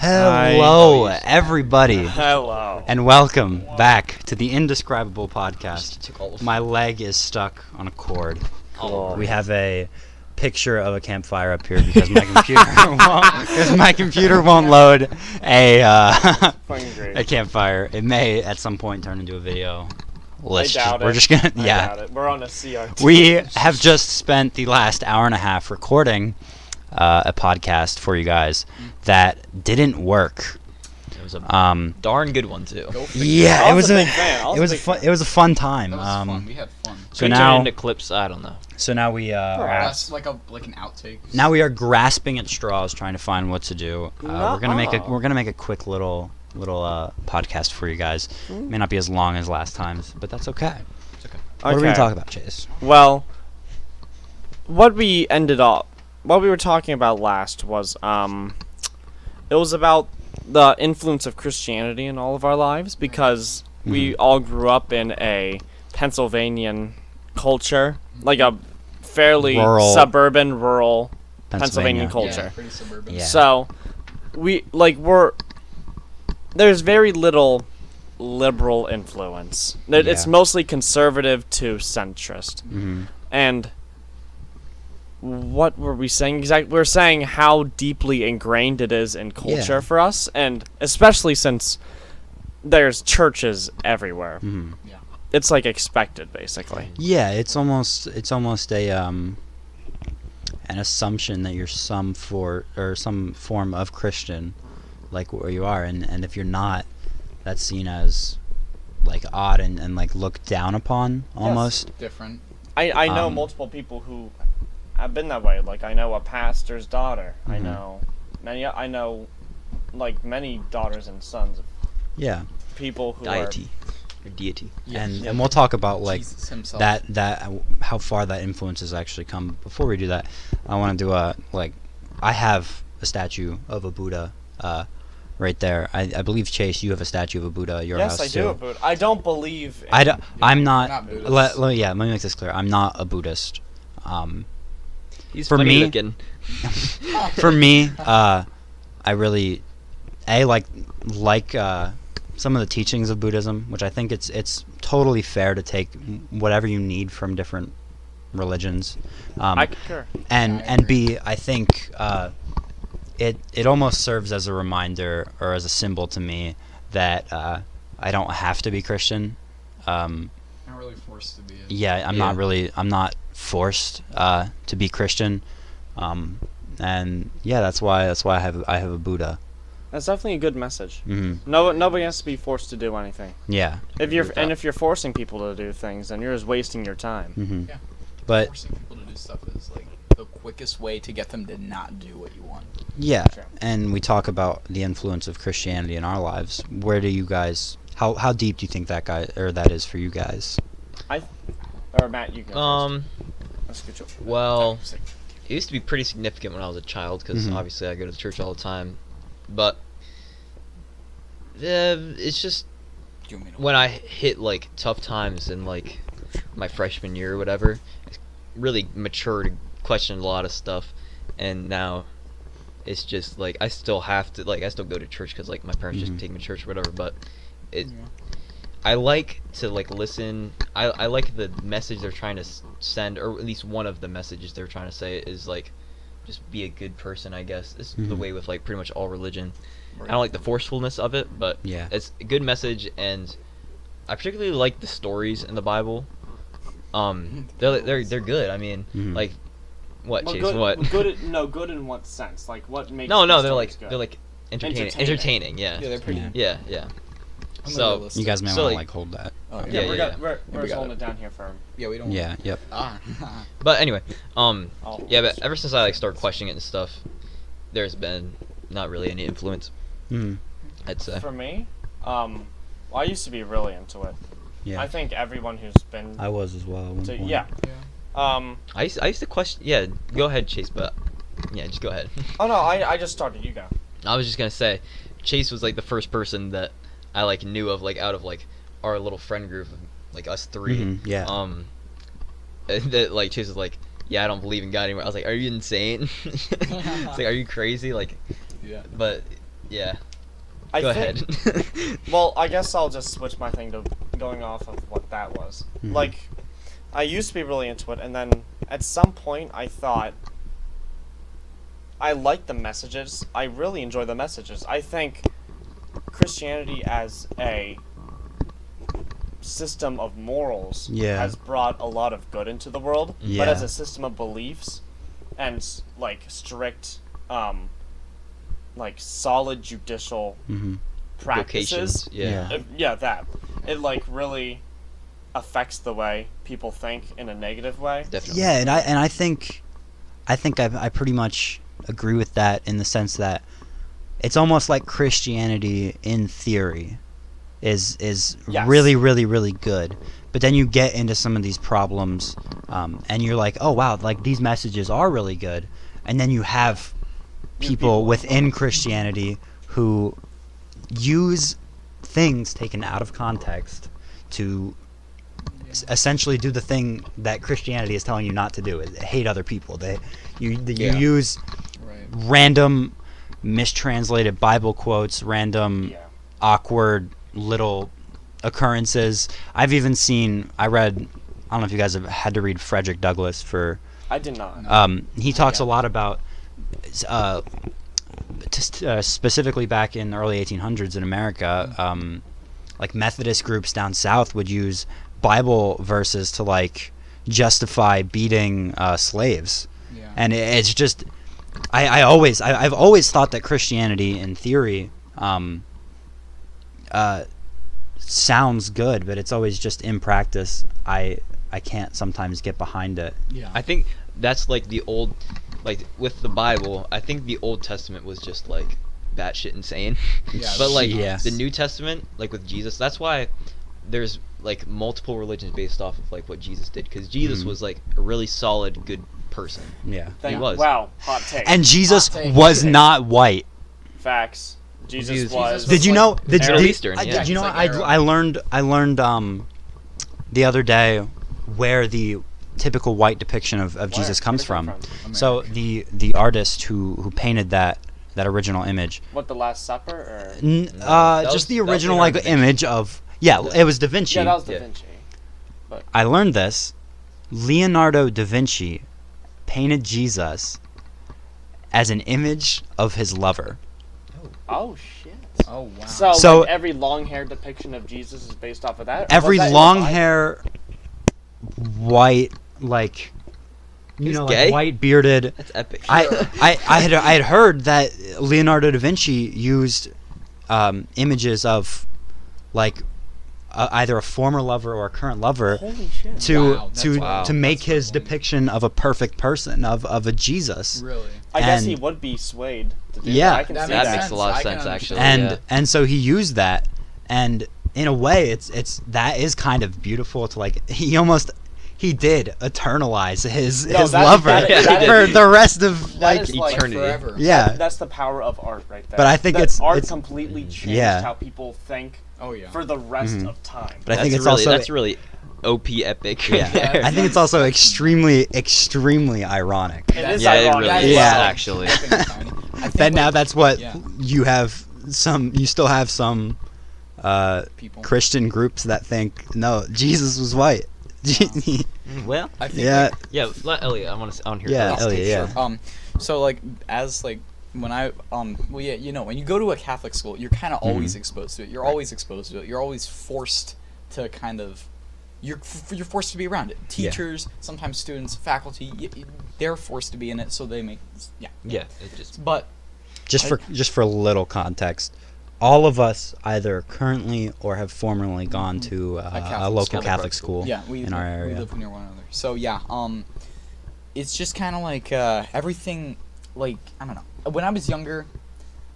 Hello, everybody. Hello. And welcome back to the Indescribable podcast. My leg is stuck on a cord. Cool. We have a picture of a campfire up here because my computer won't load a campfire. It may at some point turn into a video. I doubt it. We're just gonna I doubt it. We're on a CRT. We have just spent the last hour and a half recording a podcast for you guys that didn't work. It was a darn good one too. Yeah, it was a fun time. That was fun. We had fun. So now into clips, I don't know. So now we That's like an outtake. now we are grasping at straws, trying to find what to do. We're gonna make a quick little podcast for you guys. May not be as long as last time's, but that's okay. It's okay. What are we gonna talk about, Chase? Well, what we were talking about last was it was about the influence of Christianity in all of our lives because we all grew up in a Pennsylvanian culture, like a fairly suburban, rural Pennsylvanian culture. Yeah, pretty suburban. Yeah. So there's very little liberal influence. It's mostly conservative to centrist. And what were we saying exactly? We're saying how deeply ingrained it is in culture for us, and especially since there's churches everywhere. Yeah. It's like expected, basically. Yeah, it's almost a an assumption that you're some form of Christian, like where you are, and if you're not, that's seen as like odd and like looked down upon almost. Yes. Different. I know multiple people who have been that way. Like I know a pastor's daughter. I know many daughters and sons of people who deity. And we'll talk about like Jesus himself. that how far that influence has actually come. Before we do that, I want to do I have a statue of a Buddha right there. I believe, Chase, you have a statue of a Buddha at your house too. Yes, I do. But I don't believe. I'm not. Buddhist. Let me make this clear. I'm not a Buddhist. He's for funny me, looking. For me, I really like some of the teachings of Buddhism, which I think it's totally fair to take whatever you need from different religions. I concur. And B, I think it almost serves as a reminder or as a symbol to me that I don't have to be Christian. Not really forced to be. I'm not forced to be Christian. And that's why I have a Buddha. That's definitely a good message. Nobody has to be forced to do anything. Yeah. If you're forcing people to do things, then you're just wasting your time. Yeah. But forcing people to do stuff is like the quickest way to get them to not do what you want. Yeah. And we talk about the influence of Christianity in our lives. Where do you guys? How deep do you think that is for you guys? Or Matt, you go first. Well, it used to be pretty significant when I was a child because obviously I go to church all the time, but it's just when I hit like tough times in like my freshman year or whatever, I really matured and questioned a lot of stuff, and now it's just like I still have to I still go to church because like my parents just take me to church or whatever, but I like to like listen. I like the message they're trying to send, or at least one of the messages they're trying to say is like just be a good person, I guess. It's the way with like pretty much all religion. I don't like the forcefulness of it, but it's a good message, and I particularly like the stories in the Bible. They're good. I mean, like what, Chase? What? Good in what sense? Like what makes they're like entertaining. Yeah. Yeah, they're pretty. Yeah. So you guys may want to hold that. We're just holding it down here for him. Yeah, we don't. Yeah. Yep. But anyway, but ever since I started questioning it and stuff, there's been not really any influence. I'd say. For me, I used to be really into it. Yeah. I think everyone who's been. I was as well. I used to question. Yeah, go ahead, Chase. But just go ahead. Oh no, I just started. You go. I was just gonna say, Chase was like the first person that I like knew of like out of like our little friend group of like us three. That like Chase was like, I don't believe in God anymore. I was like, are you insane? It's like, are you crazy? Like, but Yeah. I Go think, ahead. Well, I guess I'll just switch my thing to going off of what that was. Mhm. Like, I used to be really into it, and then at some point I thought I like the messages. I really enjoy the messages. I think Christianity as a system of morals Yeah. has brought a lot of good into the world, but Yeah. as a system of beliefs and like strict, like solid judicial Mhm. practices, Vocations. Yeah. yeah, that it like really affects the way people think in a negative way. Definitely. Yeah, and I think I pretty much agree with that in the sense that it's almost like Christianity in theory is Yes. really really really good, but then you get into some of these problems, and you're like, oh wow, like these messages are really good, and then you have people within Christianity who use things taken out of context to essentially do the thing that Christianity is telling you not to do: is hate other people. You Yeah. use Right. random mistranslated Bible quotes, random Yeah. awkward little occurrences. I read, I don't know if you guys have had to read Frederick Douglass for I did not. he talks Yeah. a lot about specifically back in the early 1800s in America, like Methodist groups down south would use Bible verses to like justify beating slaves, Yeah. and it's just I've always thought that Christianity in theory sounds good, but it's always just in practice I can't sometimes get behind it. Yeah. I think that's like the old, like with the Bible. I think the Old Testament was just like batshit insane. Yeah, But like Yeah. the New Testament, like with Jesus, that's why there's like multiple religions based off of like what Jesus did, because Jesus Mhm. was like a really solid, good person. Yeah. Thank- he was. Wow, hot take. And Jesus Hot take. was not white. Facts. Jesus Jesus was. was Did you like know? Middle Did Eastern, yeah. Did you know? He's like Arab. I learned the other day where the typical white depiction of Jesus comes from. So the artist who painted that original image, What, the Last Supper or? that just was- the that was original Leonardo like da Vinci. image of it was Da Vinci. Yeah, that was Da Yeah. Vinci. I learned this. Leonardo da Vinci painted Jesus as an image of his lover. Oh shit. Oh wow. So, So- like, every long-haired depiction of Jesus is based off of that? Or Every was that in the long Bible? hair, white, like He's like gay? white bearded. That's epic. I had heard that Leonardo da Vinci used images of like either a former lover or a current lover Holy shit. to Wow, that's to wild. to make That's his really- depiction of a perfect person of a Jesus. Really. I guess he and- would be swayed to do Yeah. that. I can That see that that. makes a lot of I can sense, actually. understand. And so he used that, and in a way it's that is kind of beautiful to like he did eternalize his No, that- lover that- that for is- the rest of that like is like eternity. Forever. yeah. That's the power of art right there. But I think That it's- art it's- completely changed Yeah. how people think Oh yeah. for the rest Mhm. of time. But I think That's it's really, also that's really OP epic. right yeah. there. I think it's also extremely ironic. It is Yeah, it ironic. really That is, is Yeah. actually. I think That now like, that's what yeah. you still have some people. Christian groups that think no, Jesus was white. Well, I think Yeah. like, yeah. Let Elliot. I want to hear. Yeah, first. Elliot, yeah. So like as like when I well yeah, you know, when you go to a Catholic school, you're kind of always exposed to it. You're always exposed to it. You're always forced to kind of you're forced to be around it. Teachers, sometimes students, faculty, they're forced to be in it, so they make Yeah. It just. But just for a little context, all of us either currently or have formerly gone to a local Catholic school yeah, we in our we area. live near one another. So yeah, it's just kind of like everything. Like I don't know. When I was younger,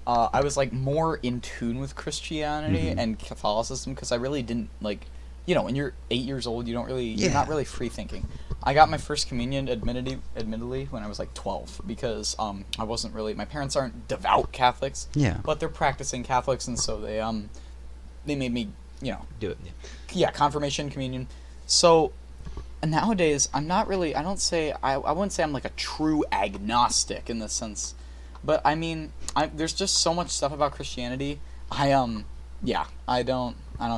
I was like more in tune with Christianity and Catholicism because I really didn't like. You know, when you're 8 years old, you don't really you're not Yeah. really free thinking. I got my first communion admittedly when I was like 12 because I wasn't really my parents aren't devout Catholics, Yeah. but they're practicing Catholics and so they made me, you know, Do it. yeah, confirmation, communion. So nowadays, I'm not really. I wouldn't say I'm like a true agnostic in the sense. But I mean, there's just so much stuff about Christianity. I don't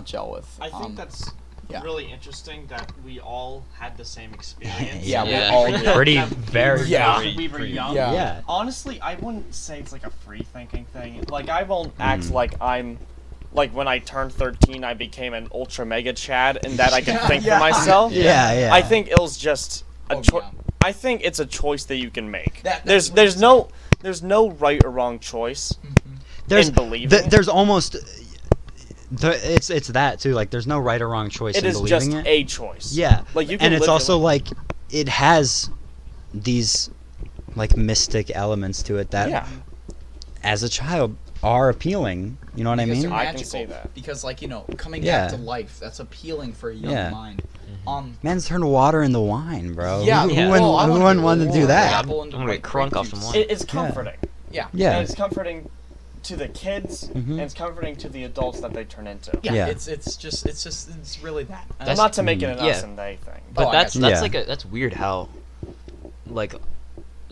gel with. I think that's yeah. really interesting that we all had the same experience. Yeah, Yeah. we all did. Pretty That very Yeah. we were young. Yeah. Yeah. Honestly, I wouldn't say it's like a free thinking thing. Like I won't act like I'm like when I turned 13 I became an ultra mega Chad and that I can think Yeah. for myself. Yeah. I think it was just a Oh, choice. yeah. I think it's a choice that you can make. That's There's no right or wrong choice in believing. There's almost it's that too. Like there's no right or wrong choice It in is believing just it. a choice. Yeah. Like you can And it's live your also life. like it has these like mystic elements to it that Yeah. as a child are appealing. You know what I Because mean? they're I can magical. see that. Because like coming Yeah. back to life, that's appealing for a young Yeah. mind. Man's turned water into wine, bro. Yeah, Who yeah. wouldn't, well, I who wanna wouldn't be want to warm. do that? I'm gonna get crunk off some wine. It's comforting. Yeah. Yeah. And it's comforting to the kids Mhm. and it's comforting to the adults that they turn into. Yeah, Yeah. it's really that. Well, not to make it an Yeah. us and they thing. But Oh, I that's got you. Yeah. like that's weird how like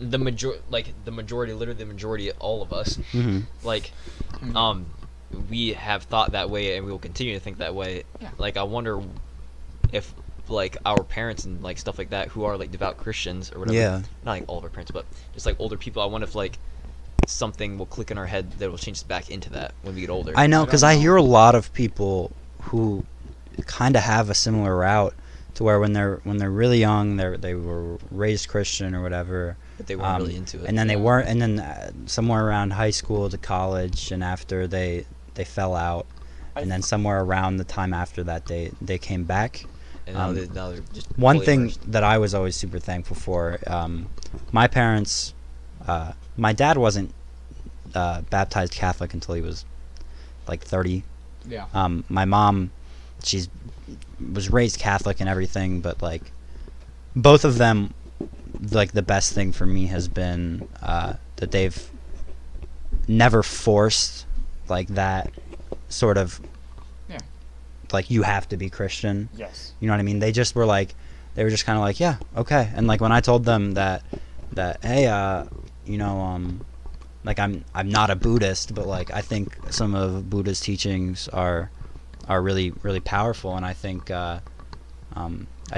the majority, literally the majority of all of us, Mhm. like Mhm. we have thought that way and we will continue to think that way. Yeah. Like I wonder if like our parents and like stuff like that who are like devout Christians or whatever. Yeah. Not like all of our parents, but just like older people. I wonder if like something will click in our head that will change us back into that when we get older. I know, I because don't I know. hear a lot of people who kind of have a similar route to where when they're really young, they were raised Christian or whatever, But they weren't really into it. and then they Yeah. weren't, and then somewhere around high school to college, and after they fell out, and then somewhere around the time after that they came back. And now they're just One fully thing immersed. that I was always super thankful for, my parents, my dad wasn't baptized Catholic until he was like 30. Yeah. My mom, she's was raised Catholic and everything, but like both of them, like the best thing for me has been that they've never forced like that sort of like you have to be Christian. Yes. You know what I mean? They just were like, they were just kind of like, yeah, okay. And like when I told them that hey, like I'm not a Buddhist, but like I think some of Buddha's teachings are really really powerful, and I think I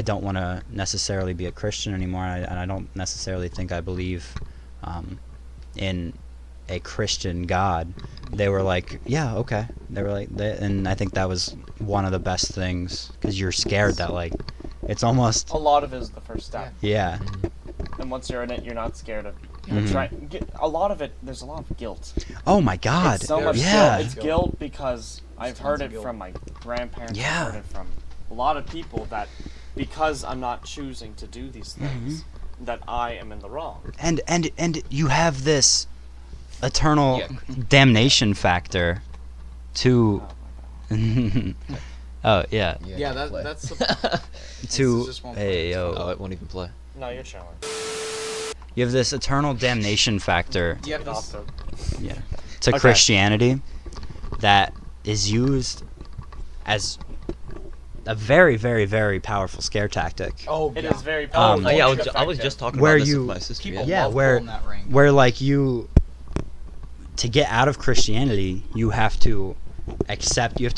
don't want to necessarily be a Christian anymore, and I don't necessarily think I believe in a Christian God. They were like, yeah, okay. They were like, and I think that was one of the best things, because you're scared that like it's almost A lot of it is the first step. yeah. And once you're in it, you're not scared of Mhm. a lot of it, there's a lot of guilt. Oh my God. It's so much yeah. guilt. It's guilt because I've heard tons of it guilt. from my grandparents. Yeah. I've heard it from a lot of people that because I'm not choosing to do these things, that I am in the wrong. And you have this eternal Yeah. damnation factor to Oh my god. oh yeah, Yeah, that's the, to just one hey Oh, yo, it won't even play. No, you're chilling. you have this eternal damnation factor yeah, Get off the- to Okay. Christianity that is used as a very very very powerful scare tactic. oh It yeah. is very powerful. Oh, yeah, and I was effective. just talking Where about this you- with my sister. People Yeah, love where- pulling that ring. Where like you, to get out of Christianity, you have to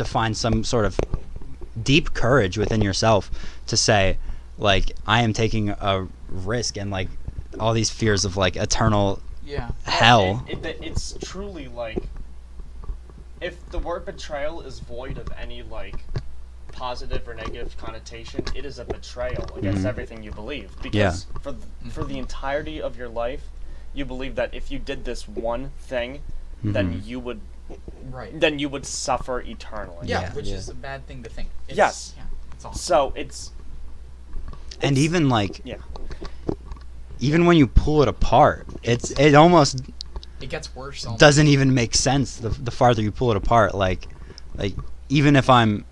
find some sort of deep courage within yourself to say, like, I am taking a risk, and like all these fears of like eternal Yeah. hell. It's truly like if the word betrayal is void of any like positive or negative connotation, it is a betrayal against Mhm. everything you believe. Because Yeah. for the entirety of your life, you believe that if you did this one thing, then Mhm. you would Right. suffer eternally. Yeah, Yeah. which Yeah. is a bad thing to think. It's, Yes. Yeah, it's awesome. So it's And even like yeah. even when you pull it apart, it almost It gets worse. Almost. doesn't even make sense the farther you pull it apart. Like even if I'm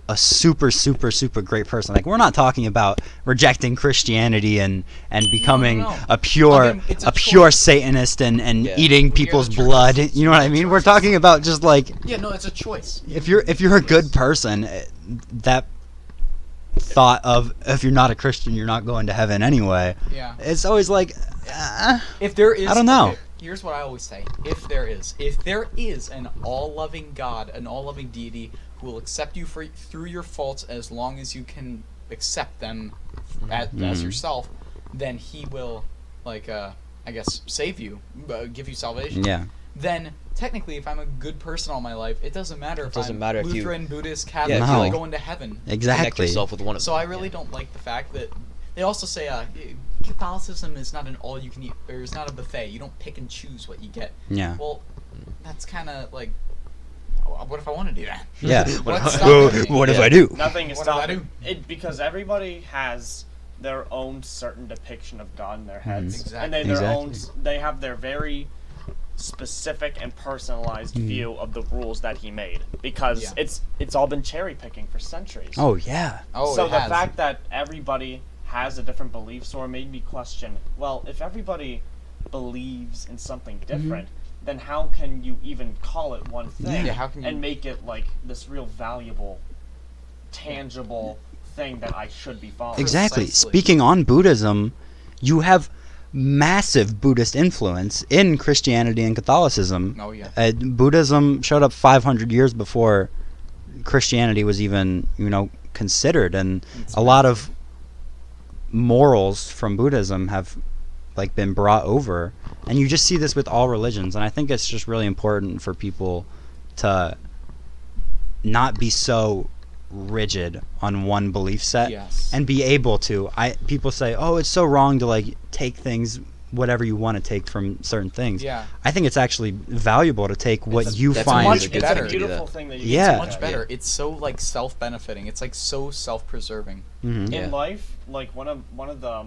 a super super super great person, like we're not talking about rejecting Christianity and becoming no. a pure I mean, it's a pure choice. Satanist and Yeah. eating When you're people's the church, blood. it's You know what I your mean? We're choice. talking about just like Yeah, no, it's a choice. if you're a good person, that thought of if you're not a Christian, you're not going to heaven anyway. Yeah. It's always like If there is, I don't know. okay, here's what I always say: if there is an all-loving God, an all-loving deity who will accept you through your faults as long as you can accept them as yourself, then He will, like, I guess, save you, give you salvation. Yeah. Then technically, if I'm a good person all my life, it doesn't matter if I'm Lutheran, Buddhist, Catholic, if you, like, going to heaven. Connect Exactly. yourself with one of them. So I really don't like the fact that they also say Catholicism is not an all-you-can-eat, or it's not a buffet. You don't pick and choose what you get. Yeah. Well, that's kind of like, what if I want to do that? Yeah. What's stopping me? What if I do? Nothing is What do I stopping it because everybody has their own certain depiction of God in their heads, Exactly. and they have their very specific and personalized view of the rules that He made because it's all been cherry picking for centuries. Oh yeah. Oh, so it the has. fact that everybody has a different belief sort made me question, well, if everybody believes in something different, then how can you even call it one thing Yeah, how can you- and make it like this real valuable, tangible thing that I should be following? Exactly. Precisely. Speaking on Buddhism, you have massive Buddhist influence in Christianity and Catholicism. Oh yeah. Buddhism showed up 500 years before Christianity was even, considered, and It's a lot of morals from Buddhism have like been brought over, and you just see this with all religions, and I think it's just really important for people to not be so rigid on one belief set Yes. and be able to people say, oh, it's so wrong to like take things, whatever you want to take from certain things. Yeah. I think it's actually valuable to take what It's a- you that's find much It's better. a beautiful thing that you Yeah. can Much do. better. It's so like self-benefiting. It's like so self-preserving. Mhm. Yeah. In life, like one of the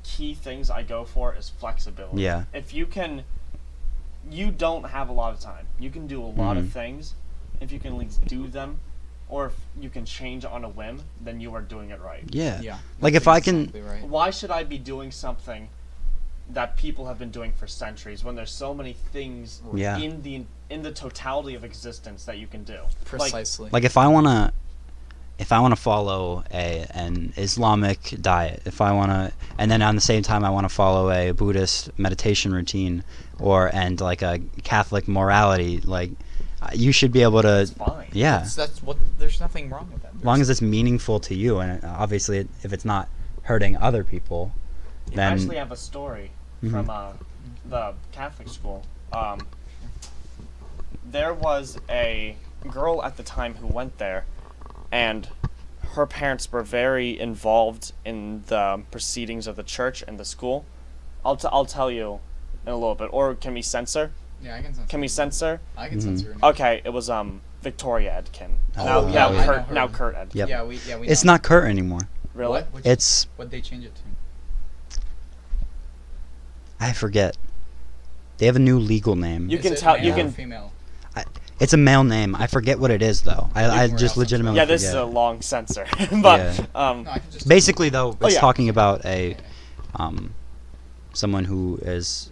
key things I go for is flexibility. Yeah. If you don't have a lot of time. You can do a lot of things. If you can at least do them, or if you can change on a whim, then you are doing it right. Yeah. Yeah. Like that's if I can exactly right. Why should I be doing something that people have been doing for centuries when there's so many things Yeah. in the totality of existence that you can do? Precisely. like if I want to follow an Islamic diet, and then on the same time I want to follow a Buddhist meditation routine and like a Catholic morality, like you should be able to, It's fine. yeah, That's what. There's nothing wrong with that. as long as it's meaningful to you, and obviously if it's not hurting other people, I then actually have a story from the Catholic school. There was a girl at the time who went there, and her parents were very involved in the proceedings of the church and the school. I'll tell you in a little bit. Or can we censor? Yeah, I can censor. Can we censor? I can censor. it. Okay, it was Victoria Edkin. Oh, now, yeah, Kurt, I know now her. Kurt Edkin. Yep. Yeah, we. it's know. not Kurt anymore. Really? What? Which- It's, What'd they change it to? I forget. They have a new legal name. You Is can it tell. male You or can. female. It's a male name. I forget what it is though. I can just rouse it. legitimately Yeah, this is forget. a long censor, but Yeah. No, I can just. Basically, though, it's yeah. talking about someone who is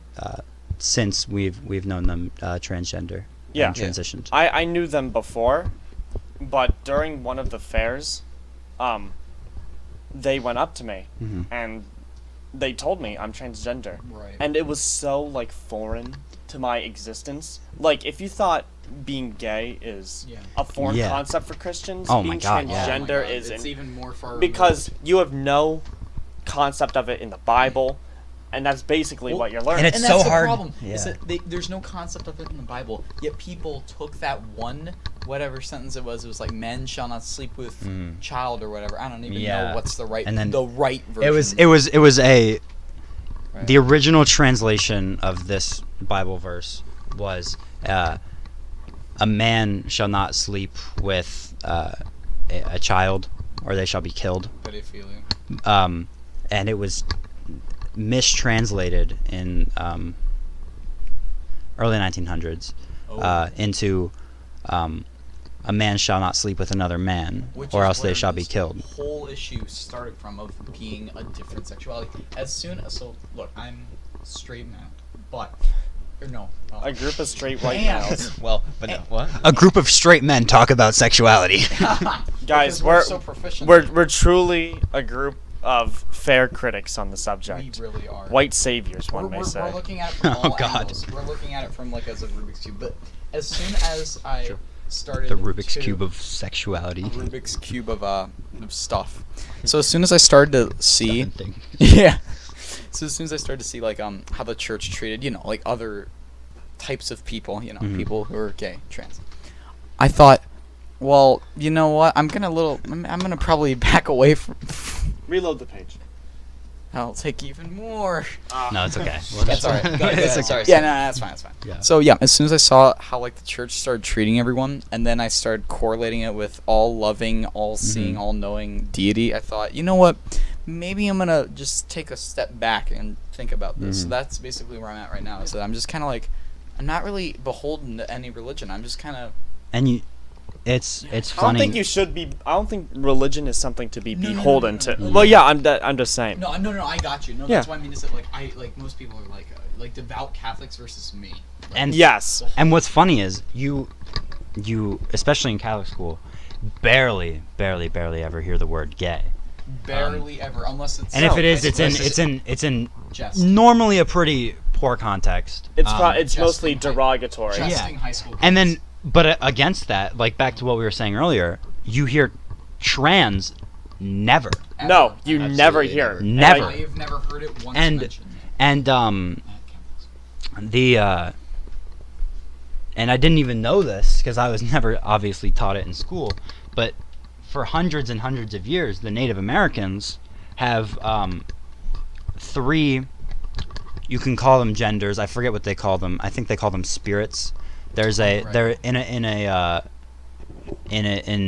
since we've known them transgender Yeah. and transitioned. I knew them before, but during one of the fairs, they went up to me Mhm. and they told me I'm transgender, Right. and it was so like foreign to my existence. Like if you thought being gay is Yeah. a foreign Yeah. concept for Christians, Oh my being God, yeah. transgender Oh my God, is it's even more far because you have no concept of it in the Bible, and that's basically what you're learning. and it's and so that's the hard- problem. Is yeah. that there's no concept of it in the Bible, yet people took that one whatever sentence it was like men shall not sleep with child or whatever. I don't even Yeah. know what's the right And then the right version. It was Right. the original translation of this Bible verse was a man shall not sleep with a child, or they shall be killed. pedophilia. And it was mistranslated in early 1900s into a man shall not sleep with another man, Which or is else they where shall be this killed. whole issue started from of being a different sexuality. As soon as look, I'm straight now, but or no, a group of straight white And- males. Well, but no, what? A group of straight men talk about sexuality. Guys, Because we're so proficient. we're truly a group of fair critics on the subject. We really are. White saviors, one may say. We're looking at it from all God. angles. We're looking at it from like as a Rubik's cube. But as soon as I started The Rubik's to- cube of sexuality. Rubik's cube of stuff. So as soon as I started to see, Thing. yeah. So as soon as I started to see like how the church treated like other types of people, people who are gay, trans, I thought, well, you know what? I'm gonna probably back away from. Reload the page. I'll take even more. No, it's okay. That's all right. Go ahead. It's okay. Sorry. Yeah, no, that's fine. That's fine. Yeah. So yeah, as soon as I saw how like the church started treating everyone, and then I started correlating it with all loving, all seeing, all knowing deity, I thought, you know what? Maybe I'm gonna just take a step back and think about this. So that's basically where I'm at right now. Is that I'm just kind of like, I'm not really beholden to any religion. I'm just kind of. And it's I don't funny. think you should be. I don't think religion is something to be No, no, beholden no. to. Well, yeah, I'm just saying. No, I got you. No, Yeah. that's why I mean to say like most people are like devout Catholics versus me. And Yes. And what's funny is you especially in Catholic school, barely ever hear the word gay. Barely ever, unless it's. And if it is, basically- it's in Jest. normally a pretty poor context. It's just mostly in derogatory. Yeah. Jesting high school. And then, kids. but against that, like back to what we were saying earlier, you hear trans never, Ever. No, you Absolutely never hear. never. Never. I've never heard it once And- mentioned. and the and I didn't even know this because I was never obviously taught it in school, but for hundreds and hundreds of years, the Native Americans have three. You can call them genders. I forget what they call them. I think they call them spirits. There's a Right. there in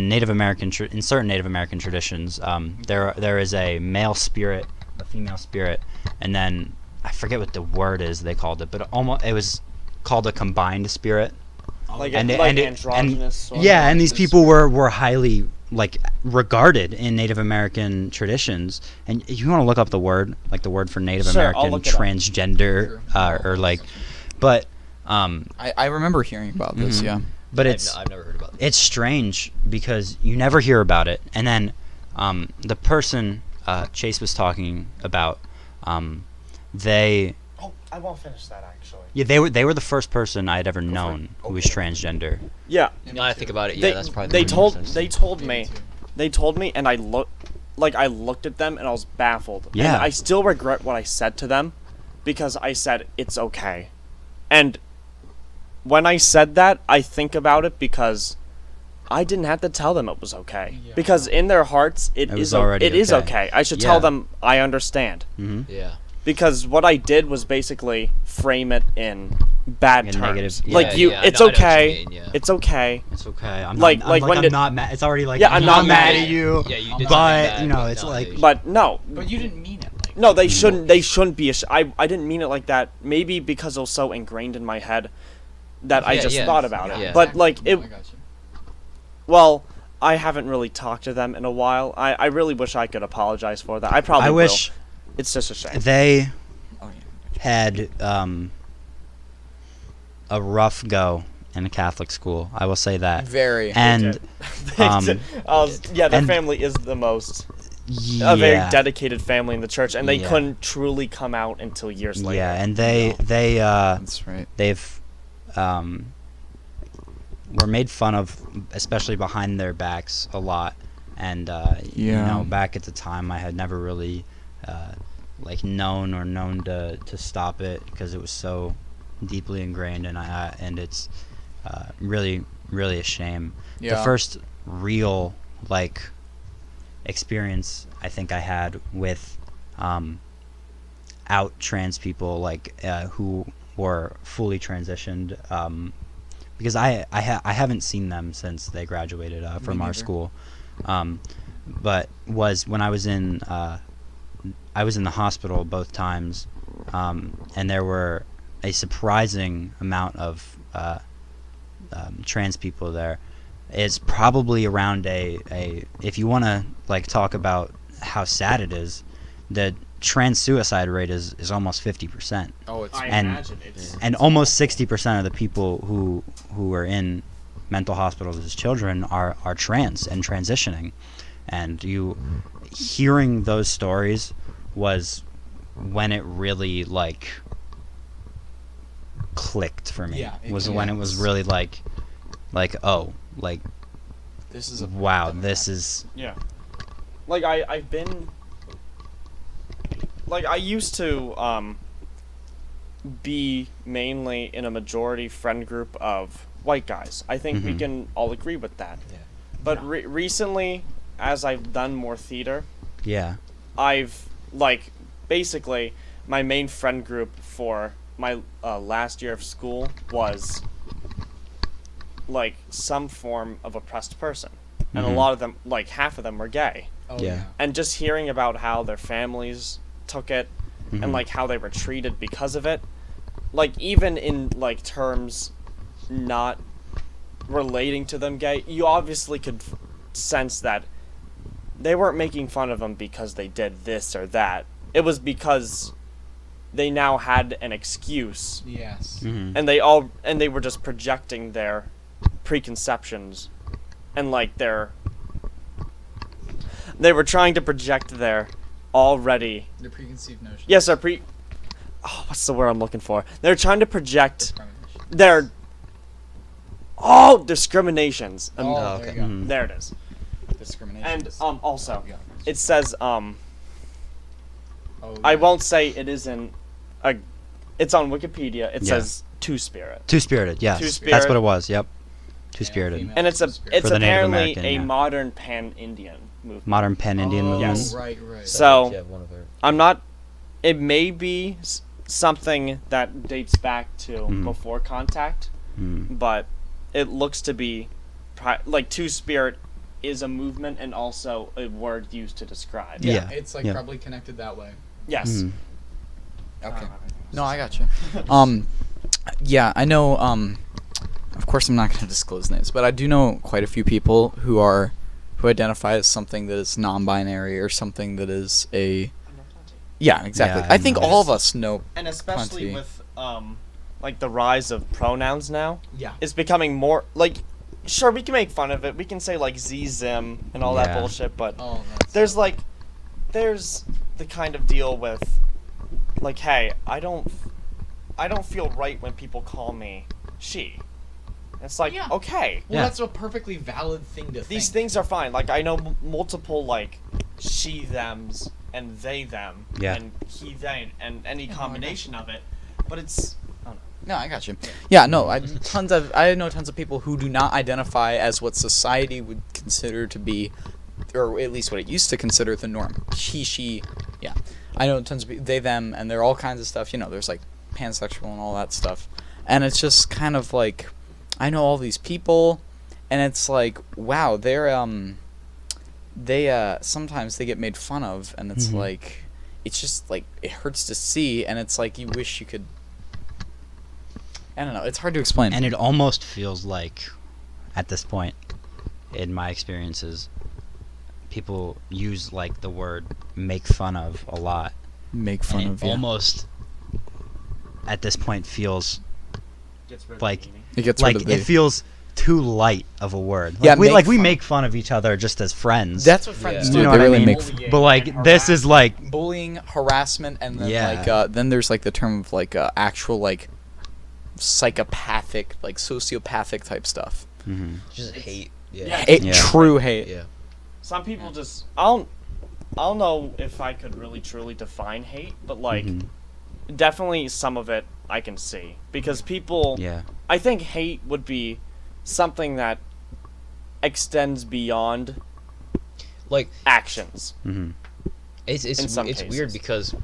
Native American in certain Native American traditions. There is a male spirit, a female spirit, and then I forget what the word is they called it, but it was called a combined spirit. Like, And it- like and it- androgynous. sort of. Yeah, and these people were highly like regarded in Native American traditions. And if you want to look up the word, like the word for Native Sure, I'll American look it up. transgender, or like, but I remember hearing about this. Mhm. Yeah. but it's I've never heard about this. it's strange because you never hear about it. And then the person Chase was talking about, they Oh, I won't finish that actually. yeah they were the first person I had ever known who was transgender. Yeah. Now I think about it, yeah, that's probably they the told process. they told Me me too. they told me and I looked at them and I was baffled. Yeah. And I still regret what I said to them because I said it's okay. And when I said that, I think about it because I didn't have to tell them it was okay. Yeah. Because in their hearts It was is already it is okay. okay. I should Yeah. tell them I understand. Mm-hmm. Yeah. Because what I did was basically frame it in bad In terms. negative- Like yeah, you, yeah, it's I know what you okay. mean, yeah. It's okay. It's okay. I'm Like- not, like I'm, when I'm did- not mad. It's already like Yeah, I'm I'm not not mad mad. at you. Yeah, you did but something bad, you know, but it's no, like they- But no, But you didn't mean it. Like, no, they shouldn't. They shouldn't be. I didn't mean it like that. Maybe because it was so ingrained in my head that I Yeah, just yeah. thought about it. Yeah. But like it. No, I got you. Well, I haven't really talked to them in a while. I really wish I could apologize for that. I probably I will. wish It's just a shame. they Oh, yeah. had a rough go in a Catholic school. I will say that. Very. And They um, did. Yeah, their and- family is the most yeah, a very dedicated family in the church, and they Yeah. couldn't truly come out until years later. yeah, and they That's right. they've were made fun of, especially behind their backs, a lot. And you Yeah. know, back at the time, I had never really like known to stop it because it was so deeply ingrained, and it's really a shame. Yeah. The first real like experience I think I had with out trans people, like who were fully transitioned, because I haven't seen them since they graduated from our neither. school, but was when I was in the hospital both times, and there were a surprising amount of trans people there. It's probably around a if you want to like talk about how sad it is, the trans suicide rate is almost 50%, Oh, it's I And- imagine it's. and almost 60% of the people who are in mental hospitals as children are trans and transitioning, and you hearing those stories was when it really like clicked for me. Yeah, Was when it was really like oh, like This is a wow, demographic. this is Yeah. Like I've been like I used to be mainly in a majority friend group of white guys. I think we Mhm. can all agree with that. Yeah. But recently, as I've done more theater, yeah. I've like basically my main friend group for my last year of school was like some form of oppressed person, and a Mhm. lot of them, like half of them, were gay. Oh, Yeah. And just hearing about how their families took it Mhm. and like how they were treated because of it, like even in like terms not relating to them gay, you obviously could sense that they weren't making fun of them because they did this or that. It was because they now had an excuse, Yes. Mhm. and they were just projecting their preconceptions and like they were trying to project their already The preconceived notion. yes their what's the word I'm looking for? They're trying to project their discriminations. Oh, okay. there you go. Mhm. There it is. Discrimination. And also Yeah. it says Oh, I yeah. won't say it isn't a it's on Wikipedia. It Yeah. says two-spirit. Two-spirited, yes. Two-spirit. That's what it was. Yep. Male, Two-spirited. female, And it's two-spirit. For the Native apparently American, a yeah. modern pan-Indian movement. Modern Pan-Indian Oh, movement. Yes. Right, right. So- Yeah, one of our. I'm not. It may be something that dates back to Mhm. before contact, Mm. but it looks to be like two-spirit is a movement and also a word used to describe. Yeah. It's like Yeah. probably connected that way. Yes. Mhm. Okay. No, I got you. Yeah, I know. Of course, I'm not going to disclose names, but I do know quite a few people who identify as something that is non-binary or something that is a. Yeah, exactly. Yeah, I think I know. all of us know. And especially Plenty. with like the rise of pronouns now, Yeah. it's becoming more like. Sure, we can make fun of it. We can say like Z-Zim and all that Yeah. bullshit, but Oh, there's the kind of deal with like, hey, I don't feel right when people call me she. It's like, Yeah. okay, Well, Yeah. that's a perfectly valid thing to think. these things are fine. Like I know multiple like she thems and they them Yeah. and he they and any Yeah, no, I combination of it, but it's I don't know. No, I got you. Yeah, no, I know tons of people who do not identify as what society would consider to be, or at least what it used to consider the norm. He, she, yeah. I know tons of people, they, them, and they're all kinds of stuff. You know, there's like pansexual and all that stuff, and it's just kind of like, I know all these people, and it's like, wow, they sometimes they get made fun of, and it's Mhm. like, it's just like it hurts to see, and it's like you wish you could. I don't know. It's hard to explain. And it almost feels like, at this point, in my experiences, people use like the word "make fun of" a lot, make fun and of it you. almost, at this point, feels Gets rid of like- the meaning. It gets like rid of the. it feels too light of a word. Like Yeah, we make we fun. make fun of each other just as friends. That's what friends Yeah. do. You know They what I really mean? make Bullying but like and this is like bullying, harassment, and then Yeah. then there's like the term of like actual like psychopathic, like sociopathic type stuff. mhm. Just hate. Yeah. Yeah. Yeah. True hate. Yeah. Some people just I don't know if I could really truly define hate, but like Mhm. definitely some of it I can see because people yeah. I think hate would be something that extends beyond Like actions. Mhm. it's In some it's weird cases. because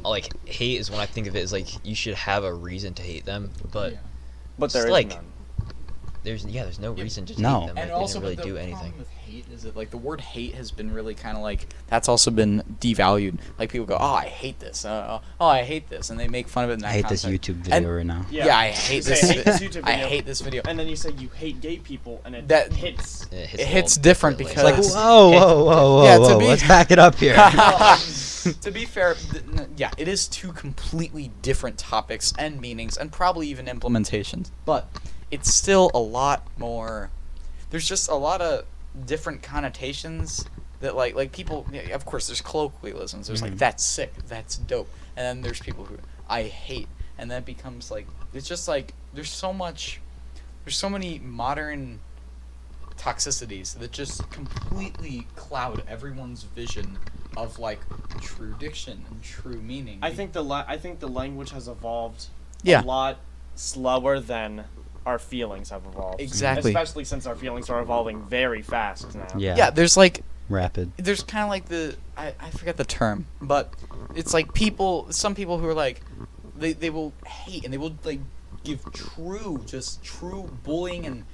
like hate is when I think of it as like you should have a reason to hate them, but Yeah. But there Just is like- none. there's no reason to No. hate them. And Like, also, they didn't but really the do anything. problem with hate is that like the word hate has been really kind of like that's also been devalued. Like people go, oh, I hate this. Oh, I hate this, and they make fun of it. In that I hate this context. YouTube video And- right now. Yeah, I hate You say, this. "I hate this YouTube I video," hate this video. And then you say you hate gay people, and it That- hits. It It a hits little different differently. because- It's like whoa, whoa, whoa, whoa, Yeah, to whoa. be- Let's back it up here. To be fair, yeah, it is two completely different topics and meanings, and probably even implementations. But it's still a lot more. There's just a lot of different connotations that like people. Yeah, of course, there's colloquialisms. There's like that's sick, that's dope, and then there's people who I hate, and then it becomes like it's just like there's so many modern toxicities that just completely cloud everyone's vision of like true diction and true meaning. I think the language has evolved Yeah. a lot slower than our feelings have evolved. Exactly. Especially since our feelings are evolving very fast now. Yeah. Yeah, there's like Rapid. there's kind of like I forget the term, but it's like some people who are like they will hate and they will like give true bullying and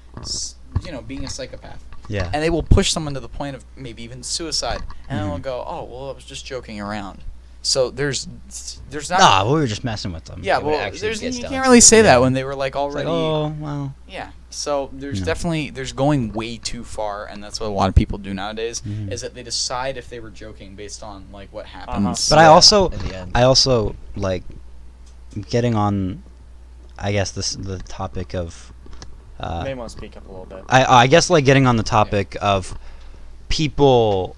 being a psychopath. Yeah. And they will push someone to the point of maybe even suicide, and then they'll go, "Oh, well, I was just joking around." So there's not. Nah, we were just messing with them. Yeah, when it well, actually gets you down can't to really it. say Yeah. that when they were like It's already. like, oh, well. Yeah. So there's No. definitely going way too far, and that's what a lot of people do nowadays. Mhm. Is that they decide if they were joking based on like what happens. But I also, in the end. I also like getting on, I guess the topic of. May want to speak up a little bit. I guess like getting on the topic of people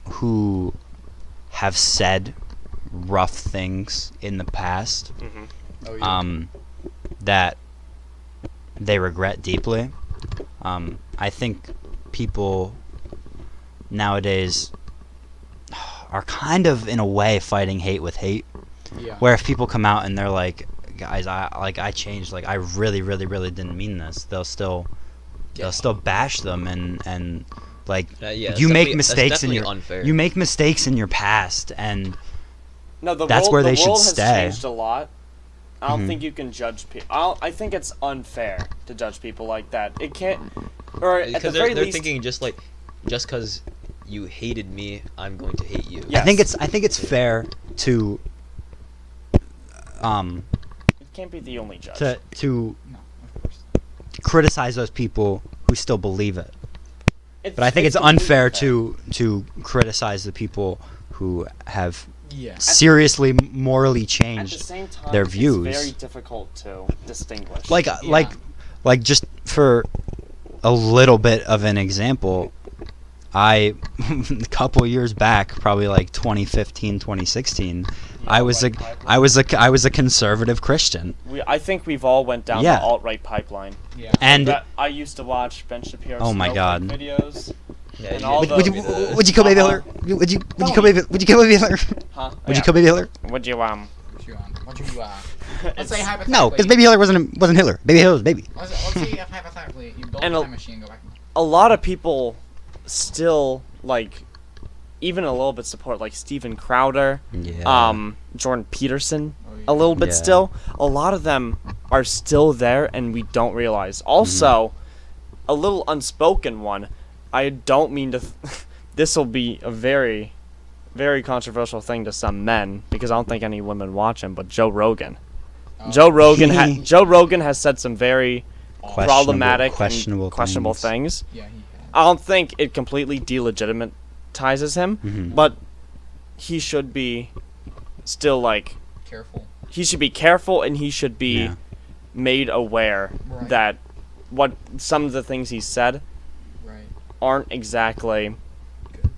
who have said rough things in the past, Mm-hmm. Oh, yeah. that they regret deeply. I think people nowadays are kind of in a way fighting hate with hate. Yeah. Where if people come out and they're like, guys, I changed, like I really didn't mean this, they'll still bash them and like Yeah, you make that's mistakes in definitely your unfair. you make mistakes in your past, and No, That's where they should world has stay. changed a lot. I don't Mhm. think you can judge people. I think it's unfair to judge people like that. It can't, or at the Because very they're least, thinking just because you hated me, I'm going to hate you. Yeah. I think it's fair to it can't be the only judge. to No, of course. criticize those people who still believe it. It's- But I think it's completely unfair fair. to criticize the people who have Yeah. seriously morally At the changed same time, their views. It's very difficult to distinguish. like just for a little bit of an example, a couple years back, probably like 2015, 2016, I was a conservative Christian. I think we've all went down Yeah. the alt-right pipeline. Yeah. And But I used to watch Ben Shapiro's Oh my Snowflake God. videos. Yeah, And you all did the- would you tell me the- would you kill baby Uh-huh. Hitler? Would you kill baby Hitler? Huh? Would you kill baby Hitler? Would you Let's say hypothetically. No, because baby Hitler wasn't Hitler. Baby Hitler was baby. Let's say hypothetically you build And a a- time machine and go back. A lot of people still like, even a little bit support like Steven Crowder, Yeah. Jordan Peterson, Oh, yeah. a little bit Yeah. still. A lot of them are still there, and we don't realize. Also, a little unspoken one. I don't mean to. This will be a very, very controversial thing to some men because I don't think any women watch him. But Joe Rogan. Oh. Joe Rogan has said some very problematic, questionable and questionable things. Yeah, he had. I don't think it completely delegitimizes him, Mhm. but he should be still like Careful. he should be careful and he should be Yeah. made aware Right. that what some of the things he said Right. aren't exactly Good.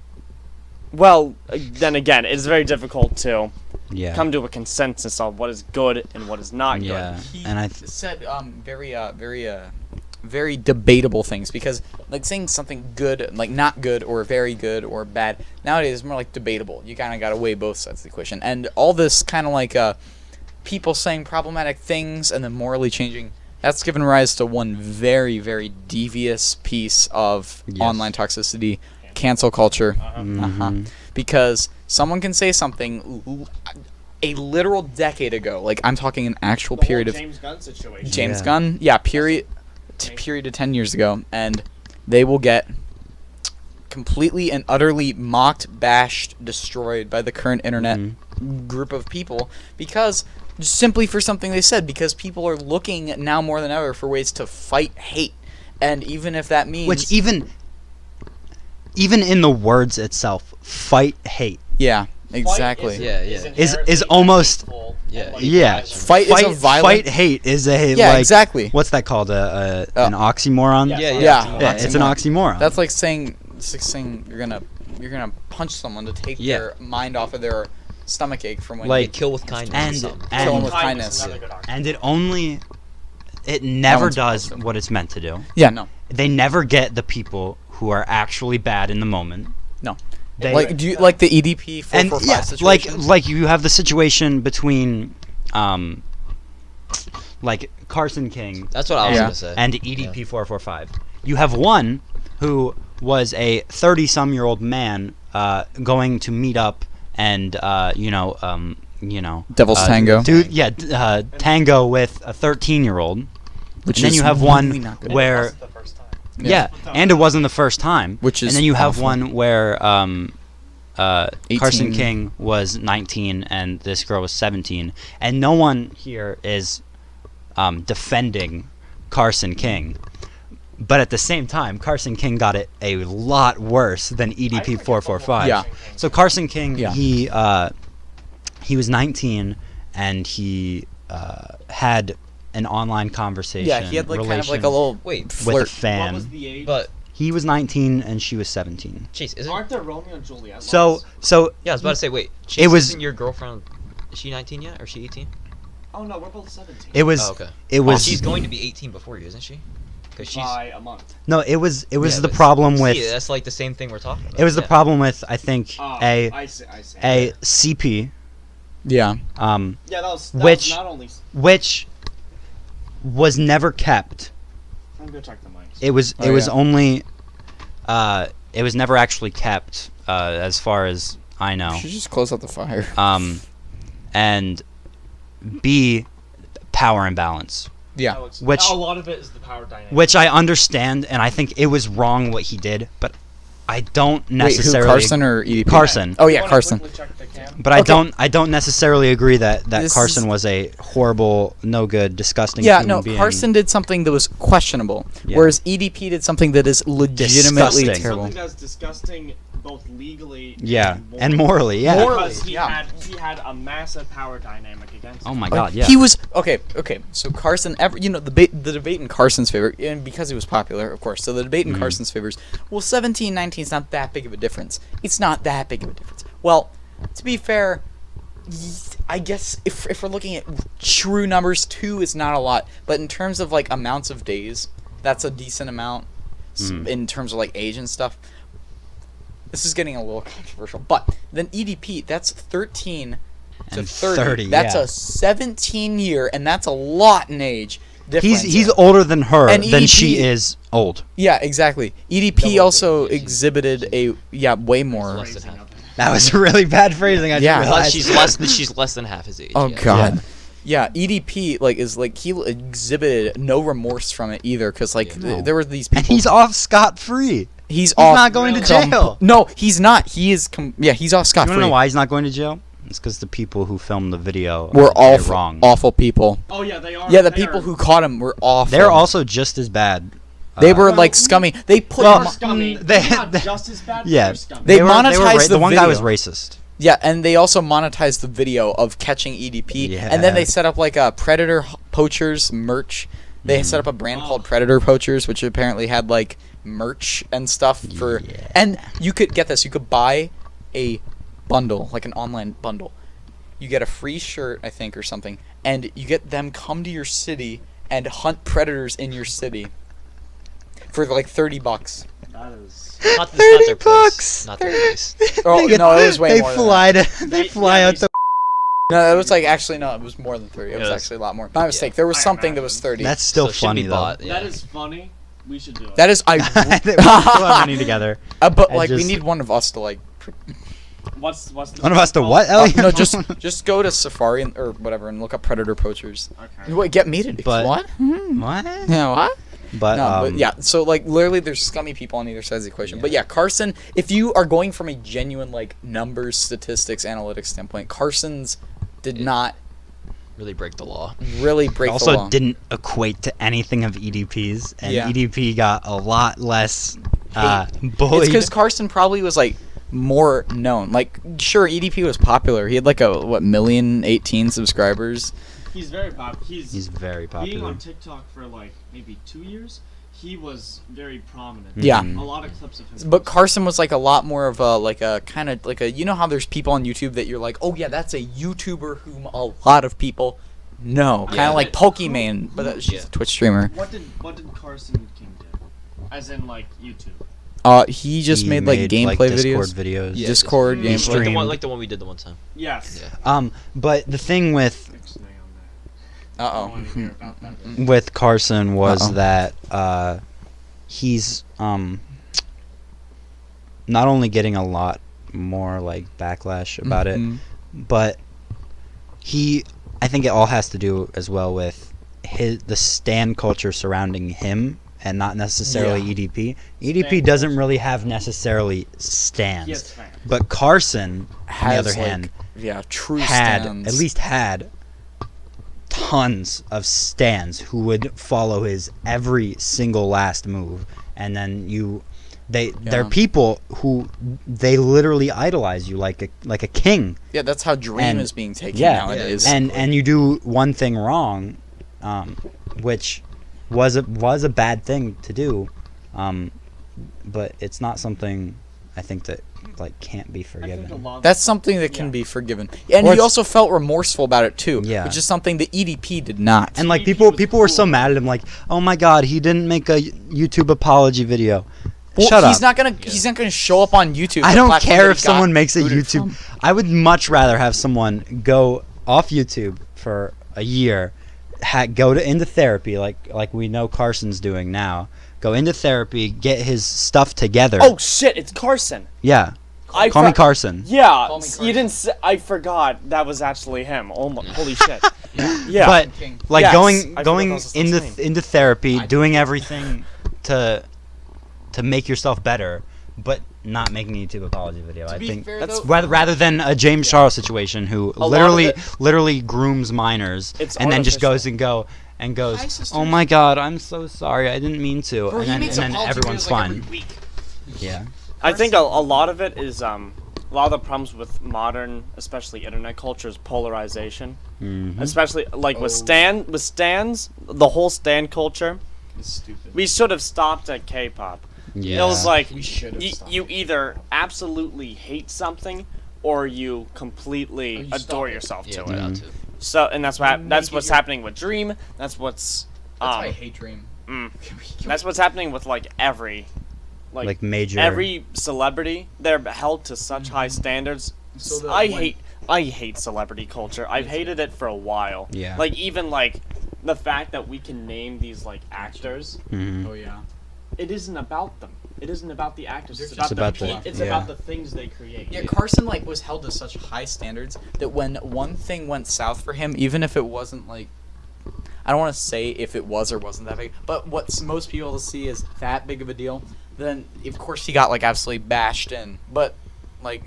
well. Then again, it's very difficult to Yeah. come to a consensus on what is good and what is not Yeah. He And I said very debatable things because like saying something good, like not good or very good or bad nowadays is more like debatable. You kind of got to weigh both sides of the equation, and all this kind of like people saying problematic things and then morally changing. That's given rise to one very devious piece of Yes. online toxicity, cancel culture. Mhm. Because someone can say something a literal decade ago, like I'm talking an actual good. period of James Gunn situation. James Yeah. Gunn, yeah, period of 10 years ago, and they will get completely and utterly mocked, bashed, destroyed by the current internet group of people because simply for something they said, because people are looking now more than ever for ways to fight hate, and even if that means Which even in the words itself, fight hate. yeah, exactly. Yeah, Is almost Yeah. yeah. Fight is a violent Fight hate is a Yeah, like, exactly. What's that called? An oxymoron? Yeah. Yeah, Yeah. Yeah, it's an oxymoron. That's like saying you're gonna punch someone to take Yeah. their mind off of their stomach ache from when Like- You kill with kindness. And- or something. and- kill them with Kindness is kindness. another good argument. And it never one's does awesome. what it's meant to do. Yeah, no. They never get the people who are actually bad in the moment. No. They, Like, do you like the EDP 445 yeah, situation? like you have the situation between like Carson King That's what I was Yeah. gonna say. and EDP 445. You have one who was a 30-some-year-old man going to meet up and Devil's Tango. tango with a 13-year-old. Which And then is you have really one not good. It where wasn't the first time. yeah, and it wasn't the first time. Which is and then you have awful. one where Carson 18. King was 19 and this girl was 17, and no one here is defending Carson King. But at the same time, Carson King got it a lot worse than EDP 445. Yeah. So Carson King, Yeah. he was 19 and he had an online conversation. Yeah, he had like kind of like a relation little Wait, with a flirt. What was fan. the age? but He was 19 and she was 17. Chase, isn't? Aren't there Romeo and Juliet? So laws? Yeah, I was about to say. Wait, Chase, It was- isn't your girlfriend? Is she 19 yet, or is she 18? Oh no, we're both 17. it was Oh, okay. it Well, was she's going to be 18 before you, isn't she? Because she's. by a month. no, it was Yeah, the but problem see, with that's like the same thing we're talking about. it was the yeah. problem with I think Oh, a I see. CP Yeah. Yeah, that was Which- not only. which was never kept. I'm gonna check the mics. It was Oh, it was yeah. only it was never actually kept as far as I know. You should just close out the fire. And B, power imbalance, Yeah. which- a lot of it is the power dynamic. which I understand, and I think it was wrong what he did, but I don't Wait, who, necessarily. Carson or EDP? Carson. Oh You yeah, wanna Carson. quickly check the cam? But I don't necessarily agree that This Carson is- was a horrible, no good, disgusting Yeah, human no, being. Carson did something that was questionable, Yeah. whereas EDP did something that is legitimately Disgusting. terrible. Something that's disgusting both legally Yeah, and and morally, yeah. Morally. Because Yeah. he had a massive power dynamic against Oh him. my Like, God, yeah. He was okay. So Carson, the debate in Carson's favor, and because he was popular, of course. So the debate in Mhm. Carson's favors. Well, 17, 19 is not that big of a difference. It's not that big of a difference. Well, to be fair, I guess if we're looking at true numbers, 2 is not a lot. But in terms of like amounts of days, that's a decent amount. Mhm. In terms of like age and stuff. This is getting a little controversial, but then EDP, that's 13 to And 30. That's yeah. a 17-year, and that's a lot in age difference. He's older than her, And than she EDP is old. Yeah, exactly. EDP Double also digits. exhibited way more. Less than half. That was really bad phrasing. I just Yeah. realized. She's less than half his age. Oh yeah. God. Yeah, EDP he exhibited no remorse from it either, because like Yeah. there were these people. And he's off scot free. He's He's off. not going to jail. No, he's not. He is. He's off scot You free. wanna know why he's not going to jail? It's because the people who filmed the video We're did it awful, wrong. awful people. Oh yeah, they are. Yeah, the they people are- who caught him were awful. They're also just as bad. They were Well, like scummy. They put. well, They're scummy. they- They're not they- just as bad. yeah. They're scummy. They were monetized the the one guy was video. racist. Yeah, and they also monetized the video of catching EDP, and then they Yeah. set up like a Predator Poachers merch. They set up a brand Oh. called Predator Poachers, which apparently had like merch and stuff for. Yeah. And you could get this. You could buy a bundle, like an online bundle. You get a free shirt, I think, or something, and you get them come to your city and hunt predators in your city for like $30. That is. Not their place. $30. Not their place. Oh They no, it was way They more. than fly that. to. They fly yeah, out the. No, it was like actually no, it was more than 30. It was Yeah, actually a lot more. My mistake. There was I something that was imagine. 30. That's still So it should funny be though. bought, yeah. That is funny. We should do it. That is we still have money together. but I like we just- need one of us to like What's the One of us to called? what, Elliot? no just go to Safari or whatever and look up Predator Poachers. Okay. Wait, get me to do But- what? What? Yeah, what? But No, but yeah. So like literally, there's scummy people on either side of the equation. But yeah, Carson. If you are going from a genuine like numbers, statistics, analytics standpoint, Carson's did not Really break the law. really break the also law. didn't equate to anything of EDP's, and Yeah. EDP got a lot less It's bullied. because Carson probably was like more known. Like, sure, EDP was popular. He had like a 1,018,000 subscribers. He's very popular. He's very being popular. on TikTok for like maybe 2 years. he was very prominent. Yeah. A lot of clips of him. But Carson was like a lot more of a kind of like a, you know how there's people on YouTube that you're like, oh yeah, that's a YouTuber whom a lot of people know, kind Yeah. of like Pokemon, but she's a Twitch streamer. What did Carson King do? As in like YouTube. He just He made like gameplay Discord videos. videos. Yeah, Discord He gameplay. Like the one we did the one time. Yes. Yeah. But the thing with Ixnay on that. I Uh want to hear about that. with Carson was Uh-oh. that he's not only getting a lot more like backlash about it, but I think it all has to do as well with the stan culture surrounding him and not necessarily Yeah. EDP. Stan EDP doesn't really have necessarily stans, Yes, fans. but Carson, on the Has, other like, hand, true had stands. at least had tons of stans who would follow his every single last move, and then they're Yeah. people who they literally idolize you like a king. Yeah, that's how Dream And- is being taken yeah, nowadays. and you do one thing wrong, which was a bad thing to do, but it's not something I think that like can't be I think a forgiven. lot. That's something that can Yeah. be forgiven. And Or he it's- also felt remorseful about it too, Yeah. which is something the EDP did not. And like He people was were so cool. mad at him, like, oh my god, he didn't make a YouTube apology video. Well, Shut he's up. He's not gonna show up on YouTube. I the don't platform care that if he got someone makes a booted YouTube. from. I would much rather have someone go off YouTube for a year, go into therapy like we know Carson's doing now. Go into therapy, get his stuff together. Oh shit! It's Carson. Yeah, I call me for- Carson. Yeah, Call me you didn't. I forgot that was actually him. Oh my, holy shit! Yeah, But King. like Yes, I going forgot that was his into last into therapy, doing everything to make yourself better, but not making a YouTube apology video. I be think fair, that's though- rather than a James Charles situation who lot of literally grooms minors It's and then just artificial. goes and goes, Hi, sisters. oh my god, I'm so sorry, I didn't mean to, Bro, and he then, makes and then apology everyone's videos, like, fine. every week. Yeah. I think a lot of it is a lot of the problems with modern, especially internet culture, is polarization. Mhm. Especially like with Oh. stans, the whole stan culture. It's stupid. We should have stopped at K-pop. Yeah. It was like We should have stopped. you either absolutely hate something or you completely Or you adore stop it. yourself Yeah, to without it. to. So and that's Make that's it what's your- happening with Dream. That's what's That's why I hate Dream. that's what's happening with like every like major. every celebrity. They're held to such high standards. So that I when- hate celebrity culture. I've hated it for a while. Yeah. Like even like the fact that we can name these like actors. Mhm. Oh yeah. It isn't about them. It isn't about the actors. It's It's about, about the, the- it's yeah. about the things they create. Yeah, Carson like was held to such high standards that when one thing went south for him, even if it wasn't like, I don't want to say if it was or wasn't that big, but what most people see is that big of a deal, then of course he got like absolutely bashed in. But like,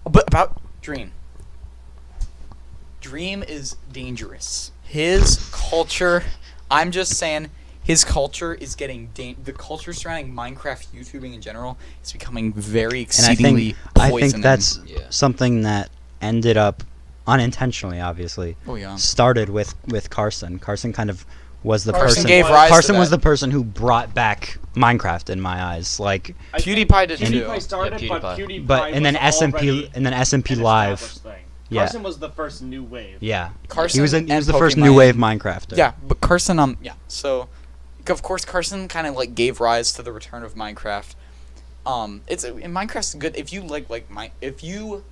but about Dream. Dream is dangerous. His culture, I'm just saying, his culture is getting the culture surrounding Minecraft YouTubing in general is becoming very And I exceedingly think poisonous. that's Yeah. something that ended up unintentionally, obviously. Oh yeah. Started with Carson. Carson kind of was the Carson person. gave rise to Carson was that. the person who brought back Minecraft in my eyes. Like, I think PewDiePie did PewDiePie too. started, Yeah, but PewDiePie. PewDiePie but and then was SMP already and then SMP an Live. established thing. Yeah. Carson was the first new wave. Yeah. Carson He was and the first Pokemon. new wave Minecrafter. Yeah, but Carson yeah. So of course Carson kind of like gave rise to the return of Minecraft. It's and Minecraft's good if you if you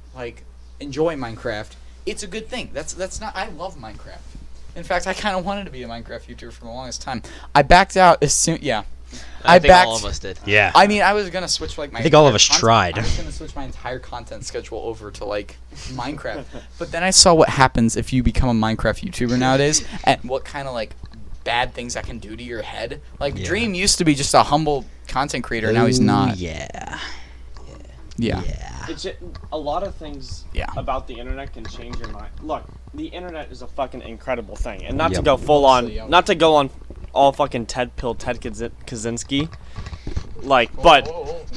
enjoy Minecraft, it's a good thing. That's not I love Minecraft. In fact, I kind of wanted to be a Minecraft YouTuber for the longest time. I backed out as soon I think backed all of us did. Yeah. I mean, I was gonna switch my. I think all of entire us content- tried. I was gonna switch my entire content schedule over to Minecraft, but then I saw what happens if you become a Minecraft YouTuber nowadays, and what kind of bad things that can do to your head. Yeah. Dream used to be just a humble content creator. Now he's Ooh, not. Yeah. Yeah. It's a lot of things Yeah. about the internet can change your mind. Look, the internet is a fucking incredible thing, and not to Yep. go full on, Yep. not to go on all fucking Ted Kaczynski,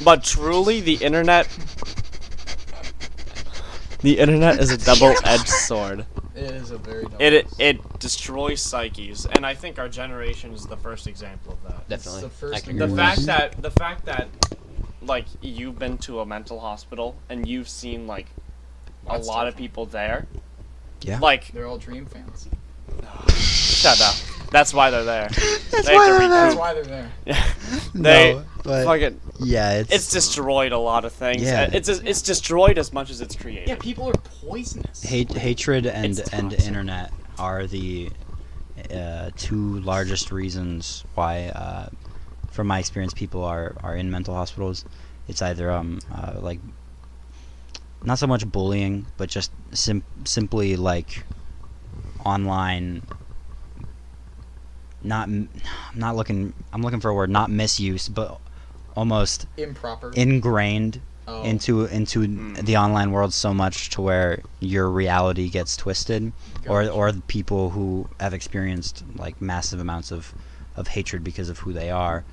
but truly the internet is a double-edged sword. It is a very double It destroys psyches, and I think our generation is the first example of that. Definitely. the first I can The agree with fact that like you've been to a mental hospital and you've seen like a That's lot of tough. people there. Yeah. Like They're all Dream fans. shut up. That's why they're there. That's They why have to they're That's there. why they're there. They No, but fucking yeah, it's destroyed a lot of things. Yeah. It's destroyed as much as it's created. Yeah, people are poisonous. hatred and It's and toxic. internet are the two largest reasons why, from my experience, people are in mental hospitals. It's either like not so much bullying, but just simply like online. I'm looking for a word, not misuse, but almost Improper. ingrained Oh. into the online world so much to where your reality gets twisted, or the people who have experienced like massive amounts of hatred because of who they are.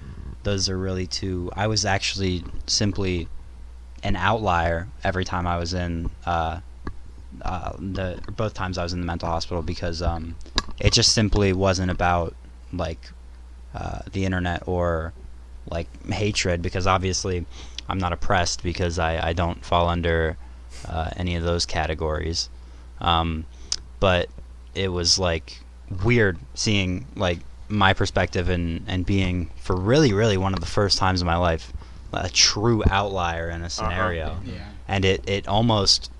Those are really two. I was actually simply an outlier every time I was in both times I was in the mental hospital, because it just simply wasn't about like the internet or like hatred, because obviously I'm not oppressed because I don't fall under any of those categories, but it was like weird seeing like my perspective and being, for really one of the first times in my life, a true outlier in a scenario. Yeah. And it almost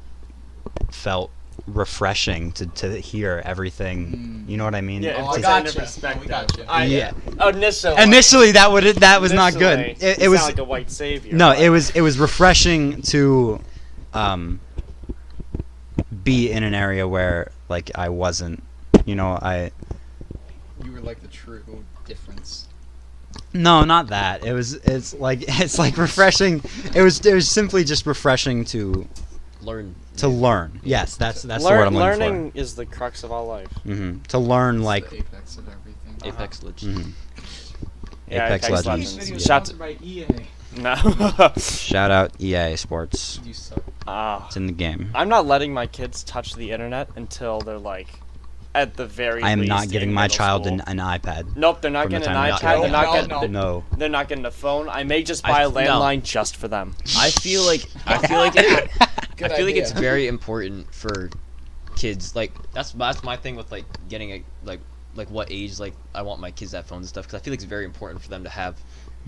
felt refreshing to hear everything. You know what I mean? Yeah, Oh, it's I a got different you. perspective. We got you. Yeah. Initially That was not good. It you was sound like a white savior. no, but- it was refreshing to be in an area where like I wasn't, you know, You were like the true difference. no, not that. It's like refreshing. It was simply just refreshing to Learn. learn. Yes, that's the Learn- word I'm looking learning is the crux of all life. for. To learn It's like the apex of everything. Apex Legends. Yeah, Apex Apex Legends. Legends. Shout by EA. no. Shout out EA Sports. You suck. It's in the game. I'm not letting my kids touch the internet until they're like, at the very. I am least not giving in my middle child school. an iPad. Nope, they're not from the getting an time iPad. they're They're not No, getting. no. No. They're not getting a phone. I may just I buy a f- no. landline just for them. I feel like Good I feel like idea. it's very important for kids. Like that's my thing with like getting a like what age like I want my kids to have phones and stuff, because I feel like it's very important for them to have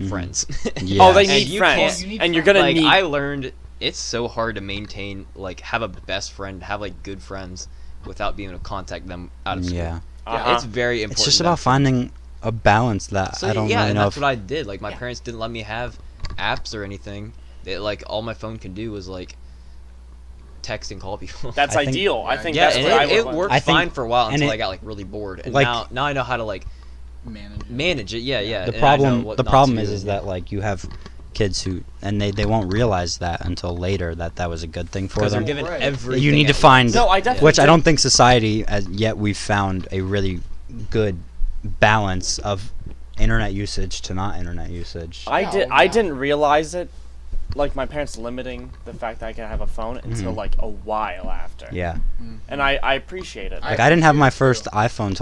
friends. Yeah. Oh, they And need you friends, can't- You need and you're friends. gonna like need. I learned it's so hard to maintain like have a best friend, have like good friends without being able to contact them out of school. Yeah. Uh-huh. It's very important. It's just to about them. finding a balance that So I don't yeah, really and know that's if what I did. Like my parents didn't let me have apps or anything. They, like all my phone could do was like text and call people. That's I think- ideal. I Yeah, think yeah, that's and what I it would worked I think- fine for a while and until it- I got like really bored. And like- now I know how to like Manage it. manage it. Yeah. the and I know problem what the not problem to, is and- that like you have kids who, and they won't realize that until later that was a good thing for because they're them. given Right. everything. You need to at find No, I definitely. which I did- don't think society as yet we've found a really good balance of internet usage to not internet usage. I Yeah, did. oh, I yeah. didn't realize it, like my parents limiting the fact that I could have a phone until Mhm. like a while after. Yeah. And I appreciate it. Like I didn't have my appreciate it, first iPhone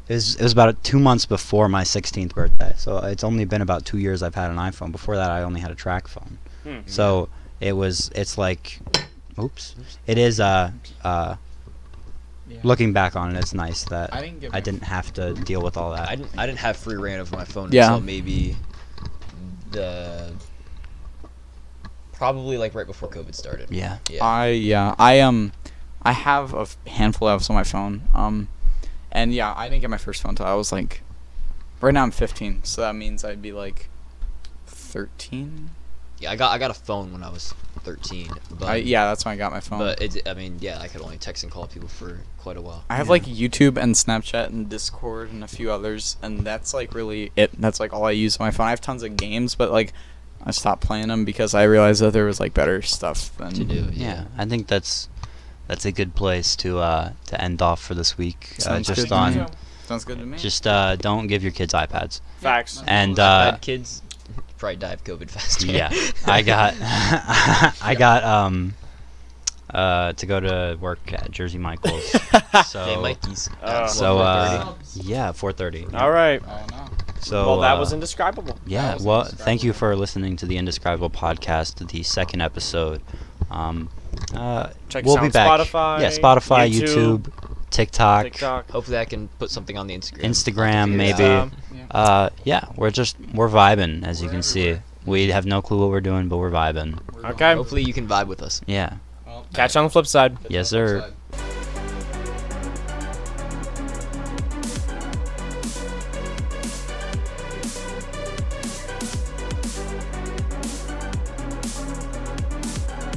it was about 2 months before my 16th birthday. So it's only been about 2 years I've had an iPhone. Before that I only had a track phone. Hmm. So it's like oops. It is Yeah. looking back on it, it's nice that I didn't get I my- didn't have to deal with all that. I didn't have free reign over my phone Yeah. until maybe probably like right before COVID started. Yeah. Yeah. I have a handful of apps on my phone. And yeah, I didn't get my first phone until I was like, right now I'm 15, so that means I'd be like 13. Yeah, I got a phone when I was 13, but Yeah, that's when I got my phone. but I mean, yeah, I could only text and call people for quite a while. I have like YouTube and Snapchat and Discord and a few others, and that's like really it. That's like all I use on my phone. I have tons of games, but like I stopped playing them because I realized that there was like better stuff than To do, Yeah, I think that's a good place to end off for this week. Sounds Just good to on me. Sounds good to me. just don't give your kids iPads. Facts. And Bad kids probably die of COVID faster. yeah, I got to go to work at Jersey Michaels. So J. Mikey's. so 4:30. yeah, 4:30. All right. Oh no. So Well, that was Indescribable. yeah. That was Well, Indescribable. thank you for listening to the Indescribable podcast, the second episode. Check We'll us out be on back. Spotify, Yeah, Spotify, YouTube, YouTube, TikTok, TikTok. Hopefully I can put something on the Instagram. Instagram, maybe. Yeah, we're vibing, as you We're can see. everywhere. We have no clue what we're doing, but we're vibing. Okay. Hopefully you can vibe with us. Yeah. Well, Catch you on the flip side. Yes, flip sir. side.